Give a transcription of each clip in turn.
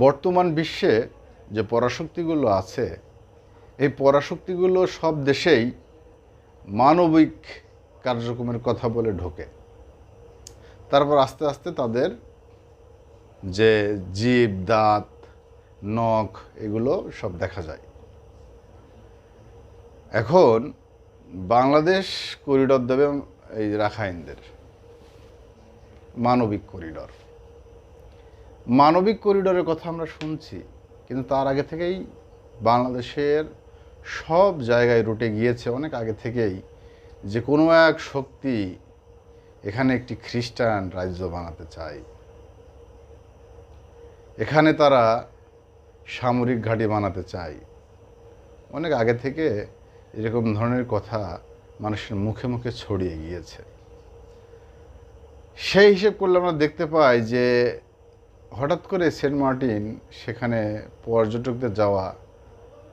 বর্তমান বিশ্বে যে পরাশক্তিগুলো আছে, এই পরাশক্তিগুলো সব দেশেই মানবিক কার্যক্রমের কথা বলে ঢোকে। তারপর আস্তে আস্তে তাদের যে জিভ, দাঁত, নখ এগুলো সব দেখা যায়। এখন বাংলাদেশ করিডর দেবে এই রাখাইনদের, মানবিক করিডর। মানবিক করিডরের কথা আমরা শুনছি, কিন্তু তার আগে থেকেই বাংলাদেশের সব জায়গায় রুটে গিয়েছে অনেক আগে থেকেই যে কোনো এক শক্তি এখানে একটি খ্রিস্টান রাজ্য বানাতে চায়। এখানে তারা সামরিক ঘাঁটি বানাতে চায়। অনেক আগে থেকে এরকম ধরনের কথা মানুষের মুখে মুখে ছড়িয়ে গিয়েছে। সেই হিসেব করলে আমরা দেখতে পাই যে হঠাৎ করে সেন্ট মার্টিন সেখানে পর্যটকদের যাওয়া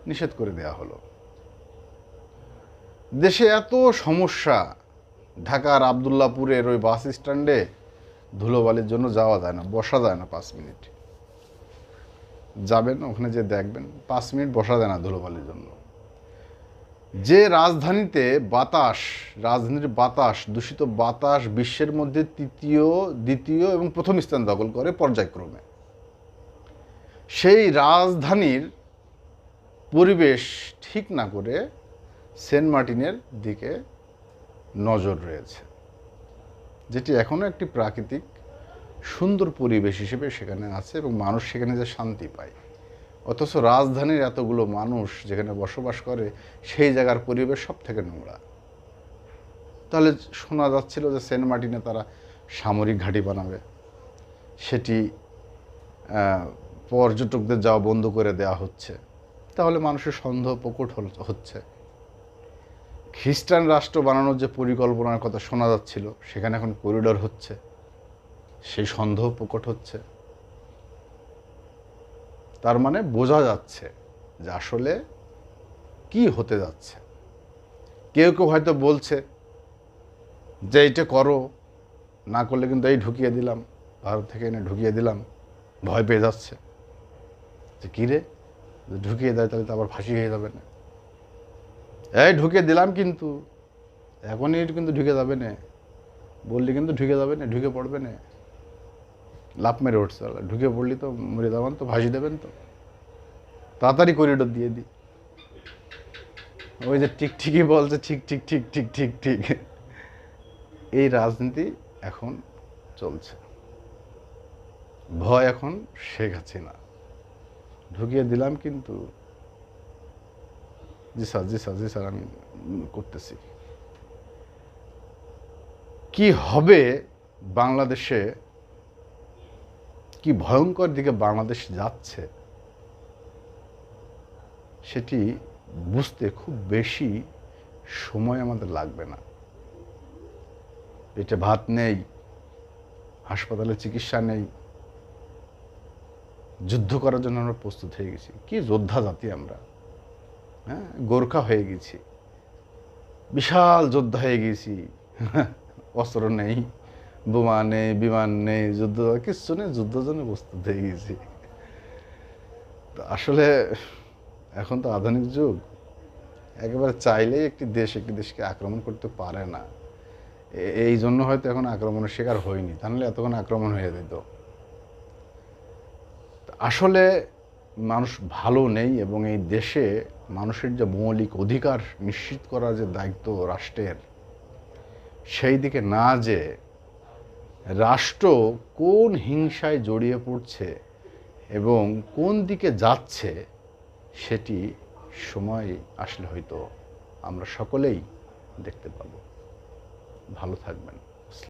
নিষেধ করে দেওয়া হলো। দেশে এত সমস্যা, ঢাকার আবদুল্লাপুরের ওই বাস স্ট্যান্ডে ধুলোবালির জন্য যাওয়া যায় না, বসা যায় না 5 মিনিট। যাবেন ওখানে যে দেখবেন 5 মিনিট বসা যায় না ধুলোবালির জন্য। যে রাজধানীতে রাজধানীর বাতাস, দূষিত বাতাস বিশ্বের মধ্যে তৃতীয়, দ্বিতীয় এবং প্রথম স্থান দখল করে পর্যায়ক্রমে, সেই রাজধানীর পরিবেশ ঠিক না করে সেন্ট মার্টিনের দিকে নজর রয়েছে, যেটি এখনও একটি প্রাকৃতিক সুন্দর পরিবেশ হিসেবে সেখানে আছে এবং মানুষ সেখানে যে শান্তি পায়। অথচ রাজধানীর এতগুলো মানুষ যেখানে বসবাস করে সেই জায়গার পরিবেশ সব থেকে নোংরা। তাহলে শোনা যাচ্ছিল যে সেন্ট মার্টিনে তারা সামরিক ঘাঁটি বানাবে, সেটি পর্যটকদের যাওয়া বন্ধ করে দেওয়া হচ্ছে। তাহলে মানুষের সন্দেহ প্রকট হচ্ছে। খ্রিস্টান রাষ্ট্র বানানোর যে পরিকল্পনার কথা শোনা যাচ্ছিল, সেখানে এখন করিডর হচ্ছে, সেই সন্দেহ প্রকট হচ্ছে। তার মানে বোঝা যাচ্ছে যে আসলে কি হতে যাচ্ছে। কেউ কেউ হয়তো বলছে যে এইটা করো, না করলে কিন্তু এই ঢুকিয়ে দিলাম, ভারত থেকে এনে ঢুকিয়ে দিলাম। ভয় পেয়ে যাচ্ছে যে কী রে, ঢুকিয়ে দেয় তাহলে তো আবার ফাঁসি হয়ে যাবে না। এই ঢুকিয়ে দিলাম, কিন্তু এখনই কিন্তু ঢুকে যাবে না, বললি কিন্তু ঢুকে যাবে না, ঢুকে পড়বে না। লাভ মেরে উঠছে, ঢুকে পড়লি তো মরে যাবেন, তো ভাসি দেবেন, তো তাড়াতাড়ি করিডোর দিয়ে দিই। ওই যে ঠিকই বলছে, ঠিক ঠিক ঠিক ঠিক ঠিক ঠিক, এই রাজনীতি এখন চলছে। ভয় এখন শেখ হাসিনা, ঢুকিয়ে দিলাম কিন্তু, জি স্যার জি স্যার জি স্যার আমি করতেছি। কি হবে বাংলাদেশে, কি ভয়ঙ্কর দিকে বাংলাদেশ যাচ্ছে, সেটি বুঝতে খুব বেশি সময় আমাদের লাগবে না। পেটে ভাত নেই, হাসপাতালে চিকিৎসা নেই, যুদ্ধ করার জন্য আমরা প্রস্তুত হয়ে গেছি। কি যোদ্ধা জাতি আমরা, হ্যাঁ, গোর্খা হয়ে গেছি, বিশাল যোদ্ধা হয়ে গেছি। অস্ত্র নেই, বোমা নেই, বিমান নেই, যুদ্ধ কিচ্ছু নেই, যুদ্ধের জন্য প্রস্তুত হয়ে গেছি। তো আসলে এখন তো আধুনিক যুগ, একেবারে চাইলেই একটি দেশকে আক্রমণ করতে পারে না। এই জন্য হয়তো এখন আক্রমণের শিকার হয়নি, তাহলে এতক্ষণ আক্রমণ হয়ে যেত। আসলে মানুষ ভালো নেই, এবং এই দেশে মানুষের যে মৌলিক অধিকার নিশ্চিত করার যে দায়িত্ব রাষ্ট্রের, সেই দিকে না যে রাষ্ট্র কোন হিংসায় জড়িয়ে পড়ছে এবং কোন দিকে যাচ্ছে, সেটি সময় আসলে হয়তো আমরা সকলেই দেখতে পাব। ভালো থাকবেন।